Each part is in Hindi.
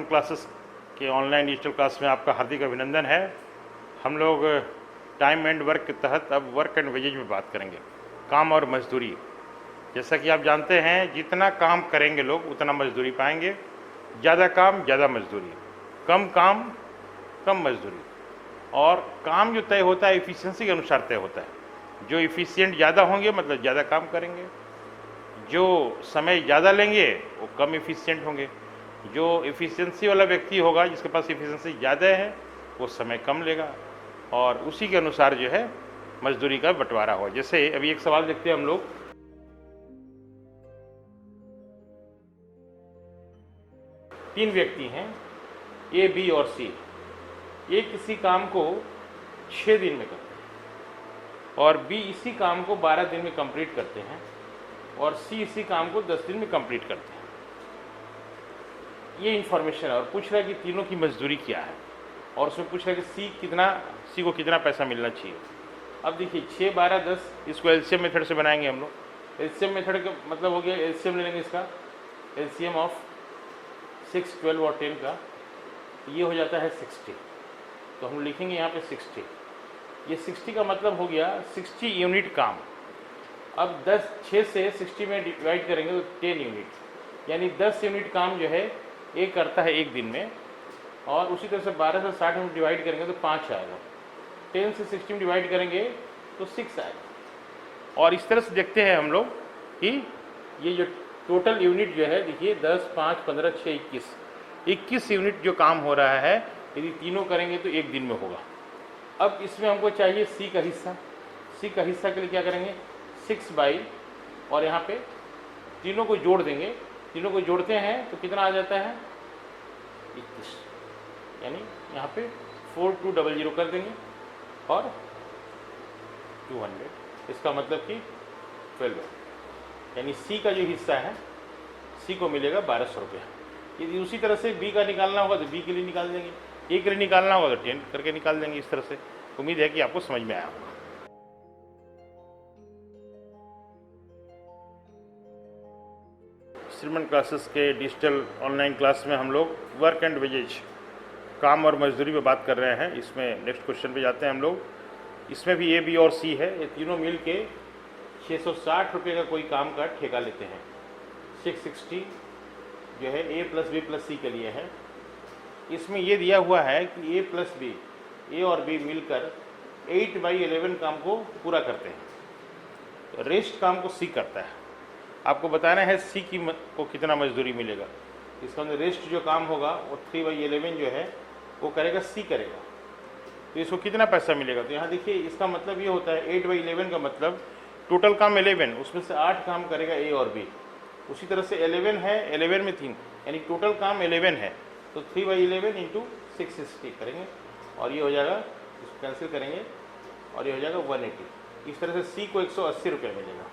इंस्ट्रूमेंट क्लासेस के ऑनलाइन डिजिटल क्लास में आपका हार्दिक अभिनंदन है। हम लोग टाइम एंड वर्क के तहत अब वर्क एंड वेजेज में बात करेंगे, काम और मजदूरी। जैसा कि आप जानते हैं, जितना काम करेंगे लोग उतना मजदूरी पाएंगे। ज़्यादा काम ज़्यादा मजदूरी, कम काम कम मजदूरी। और काम जो तय होता है इफ़िशियंसी के अनुसार तय होता है। जो इफ़िशियंट ज़्यादा होंगे मतलब ज़्यादा काम करेंगे, जो समय ज़्यादा लेंगे वो कम इफ़िशियंट होंगे। जो इफ़िशियंसी वाला व्यक्ति होगा, जिसके पास इफ़िशियंसी ज़्यादा है, वो समय कम लेगा और उसी के अनुसार जो है मजदूरी का बंटवारा हो। जैसे अभी एक सवाल देखते हैं हम लोग। तीन व्यक्ति हैं, ए, बी और सी। ए किसी काम को 6 दिन में करते हैं और बी इसी काम को 12 दिन में कंप्लीट करते हैं और सी इसी काम को 10 दिन में कंप्लीट करते हैं। ये इन्फॉर्मेशन है और पूछ रहा है कि तीनों की मजदूरी क्या है और उसमें पूछ रहा है कि सी को कितना पैसा मिलना चाहिए। अब देखिए 6, 12, 10 इसको एलसीएम मेथड से बनाएंगे हम लोग। एलसीएम मेथड का मतलब हो गया, एलसीएम ले लेंगे इसका, एलसीएम ऑफ 6, 12 और 10 का, ये हो जाता है 60। तो हम लिखेंगे यहाँ पे 60। ये 60 का मतलब हो गया 60 यूनिट काम। अब 6 से 60 में डिवाइड करेंगे तो 10 यूनिट, यानी 10 यूनिट काम जो है ये करता है एक दिन में। और उसी तरह से 12 से 60 में डिवाइड करेंगे तो 5 आएगा, 10 से 60 में डिवाइड करेंगे तो 6 आएगा। और इस तरह से देखते हैं हम लोग कि ये जो टोटल यूनिट जो है, देखिए 10, 5, 15, 6, 21 यूनिट जो काम हो रहा है, यदि तीनों करेंगे तो एक दिन में होगा। अब इसमें हमको चाहिए सी का हिस्सा। सी का हिस्सा के लिए क्या करेंगे, 6 बाई, और यहाँ पे तीनों को जोड़ देंगे। तीनों को जोड़ते हैं तो कितना आ जाता है 21, यानी यहाँ पे 4200 कर देंगे और 200, इसका मतलब कि 12, यानी सी का जो हिस्सा है सी को मिलेगा 1200 रुपया। यदि उसी तरह से बी का निकालना होगा तो बी के लिए निकाल देंगे, ए के लिए निकालना होगा तो 10 करके निकाल देंगे। इस तरह से उम्मीद है कि आपको समझ में आया होगा। इंस्ट्रूमेंट क्लासेस के डिजिटल ऑनलाइन क्लास में हम लोग वर्क एंड वेजेज, काम और मजदूरी पे बात कर रहे हैं। इसमें नेक्स्ट क्वेश्चन पे जाते हैं हम लोग। इसमें भी ए, बी और सी है। ये तीनों मिल के 660 रुपये का कोई काम का ठेका लेते हैं। 660 जो है ए प्लस बी प्लस सी के लिए है। इसमें ये दिया हुआ है कि ए प्लस बी, ए और बी मिलकर 8/11 काम को पूरा करते हैं। रेस्ट काम को सी करता है। आपको बताना है सी को कितना मजदूरी मिलेगा। इसका अंदर रेस्ट जो काम होगा वो 3/11 जो है वो करेगा, सी करेगा। तो इसको कितना पैसा मिलेगा, तो यहाँ देखिए इसका मतलब ये होता है 8/11 का मतलब टोटल काम 11, उसमें से 8 काम करेगा ए और बी। उसी तरह से 11 है, 11 में 3, यानी टोटल काम 11 है। तो 3/11 इंटू 660 करेंगे और ये हो जाएगा, इसको कैंसिल करेंगे और ये हो जाएगा 180। इस तरह से सी को 180 रुपये मिलेगा।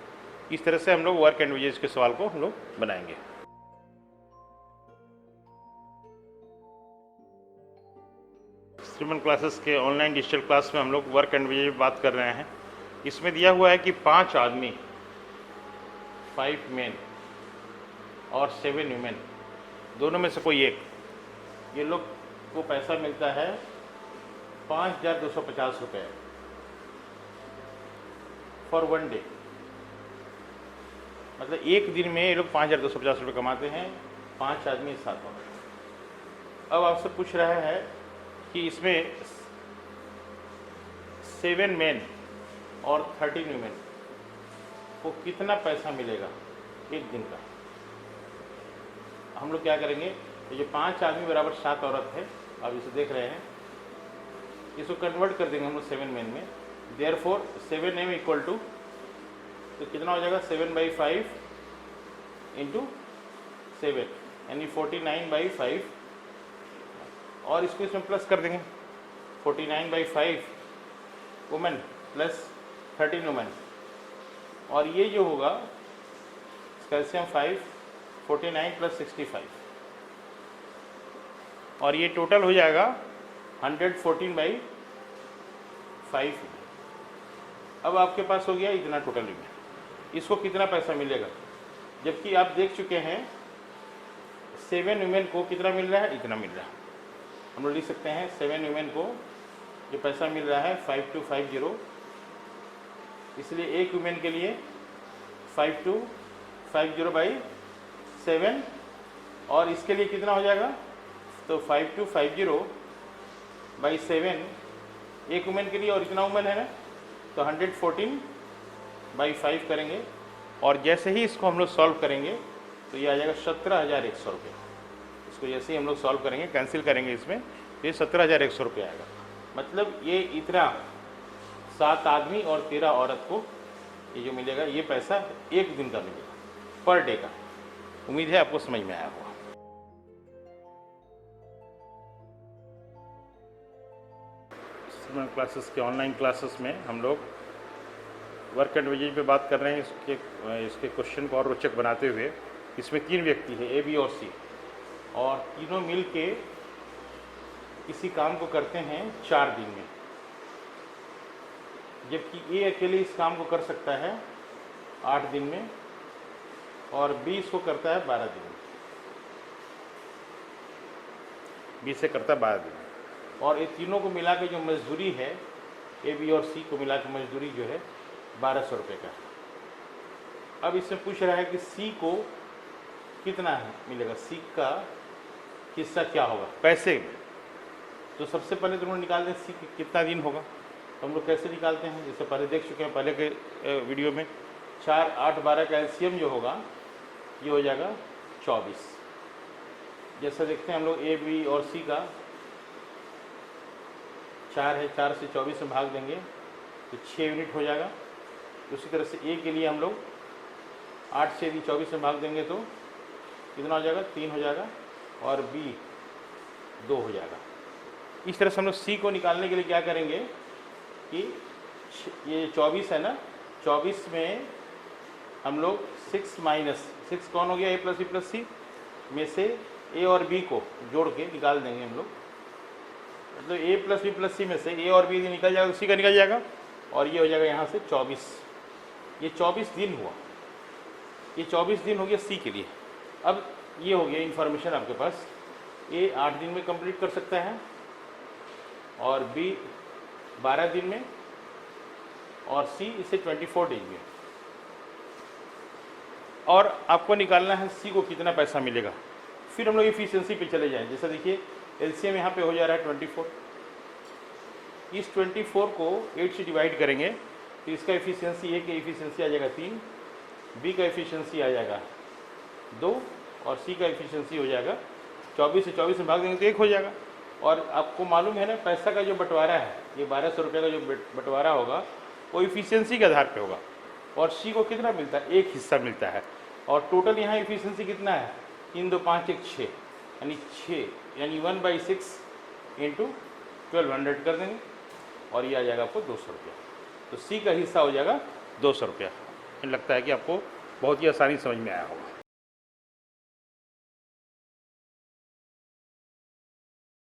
इस तरह से हम लोग वर्क एंड वेजेज के सवाल को हम लोग बनाएंगे। इंस्ट्रूमेंट क्लासेस के ऑनलाइन डिजिटल क्लास में हम लोग वर्क एंड वेजेज बात कर रहे हैं। इसमें दिया हुआ है कि 5 आदमी, 5 मेन और 7 वीमेन, दोनों में से कोई एक, ये लोग को पैसा मिलता है 5250 रुपये फॉर 1 डे। मतलब एक दिन में ये लोग 5250 रुपये कमाते हैं, 5 आदमी 7 औरत। अब आपसे पूछ रहा है कि इसमें 7 मेन और 13 वीमेन को कितना पैसा मिलेगा एक दिन का। हम लोग क्या करेंगे, ये जो 5 आदमी बराबर 7 औरत है, आप इसे देख रहे हैं, इसको कन्वर्ट कर देंगे हम लोग 7 मेन में। देयरफॉर 7 m इक्वल टू, तो कितना हो जाएगा 7/5 इंटू 7, यानी 49/5, और इसको इसमें प्लस कर देंगे 49/5 वुमेन प्लस 13 वुमेन, और ये जो होगा कैल्शियम 5, 49 प्लस 65, और ये टोटल हो जाएगा 114/5। अब आपके पास हो गया इतना टोटल में। इसको कितना पैसा मिलेगा, जबकि आप देख चुके हैं 7 वुमेन को कितना मिल रहा है, इतना मिल रहा है। हम लोग लिख सकते हैं 7 वुमेन को जो पैसा मिल रहा है 5250, इसलिए एक वुमेन के लिए 5250/7, और इसके लिए कितना हो जाएगा, तो 5250/7 एक वुमेन के लिए, और इतना वुमेन है ना, तो 114/5 करेंगे। और जैसे ही इसको हम लोग सॉल्व करेंगे तो ये आ जाएगा 17,100 रुपये। इसको जैसे ही हम लोग सॉल्व करेंगे, कैंसिल करेंगे इसमें, तो ये 17,100 रुपये आएगा। मतलब ये इतना 7 आदमी और 13 औरत को ये जो मिलेगा, ये पैसा एक दिन का मिलेगा, पर डे का। उम्मीद है आपको समझ में आया होगा। क्लासेस के ऑनलाइन क्लासेस में हम लोग वर्क एंड वेजेज पे बात कर रहे हैं। इसके क्वेश्चन को और रोचक बनाते हुए, इसमें 3 व्यक्ति है, ए, बी और सी, और तीनों मिल के किसी काम को करते हैं 4 दिन में, जबकि ए अकेले इस काम को कर सकता है 8 दिन में, और बी इसको करता है 12 दिन में। बी से करता है 12 दिन में, और ये तीनों को मिला के जो मजदूरी है, ए, बी और सी को मिला के मजदूरी जो है 1200 रुपये का है। अब इसमें पूछ रहा है कि सी को कितना है मिलेगा, सी का हिस्सा क्या होगा पैसे में। तो सबसे पहले तो हम लोग निकाल दें सी कितना दिन होगा। तो हम लोग कैसे निकालते हैं, जैसे पहले देख चुके हैं पहले के वीडियो में, 4, 8, 12 का एलसीएम जो होगा ये हो जाएगा 24। जैसा देखते हैं हम लोग ए, बी और सी का 4 है, 4 से 24 में भाग देंगे तो 6 यूनिट हो जाएगा। उसी तरह से ए के लिए हम लोग 8 से यदि 24 में भाग देंगे तो कितना हो जाएगा, 3 हो जाएगा, और बी 2 हो जाएगा। इस तरह से हम लोग सी को निकालने के लिए क्या करेंगे कि ये 24 है ना, 24 में हम लोग 6 माइनस 6 कौन हो गया, ए प्लस बी प्लस सी में से ए और बी को जोड़ के निकाल देंगे हम लोग। मतलब ए प्लस बी प्लस सी में से ए और बी निकल जाएगा, सी का निकल जाएगा, और ये हो जाएगा यहाँ से 24। ये 24 दिन हुआ, ये 24 दिन हो गया सी के लिए। अब ये हो गया इन्फॉर्मेशन आपके पास, ए 8 दिन में कंप्लीट कर सकता है, और बी 12 दिन में, और सी इसे 24 डेज में। और आपको निकालना है सी को कितना पैसा मिलेगा। फिर हम लोग इफिशियंसी पे चले जाएं। जैसा देखिए एलसीएम यहाँ पे हो जा रहा है 24। इस 24 को 8 से डिवाइड करेंगे तो इसका एफिशिएंसी, ए का एफिशिएंसी आ जाएगा 3, बी का एफिशिएंसी आ जाएगा 2, और सी का एफिशिएंसी हो जाएगा 24 से 24 में भाग देंगे तो 1 हो जाएगा। और आपको मालूम है ना, पैसा का जो बंटवारा है, ये 1200 रुपये का जो बंटवारा होगा वो इफिशियंसी के आधार पे होगा। और सी को कितना मिलता है, एक हिस्सा मिलता है। और टोटल यहाँ इफिशियंसी कितना है, 3, 2, 5, 1, 6, यानी 6, यानी 1/6 इंटू 1200 कर देंगे, और ये आ जाएगा आपको 200 रुपया। तो सी का हिस्सा हो जाएगा 200 रुपया। लगता है कि आपको बहुत ही आसानी समझ में आया होगा।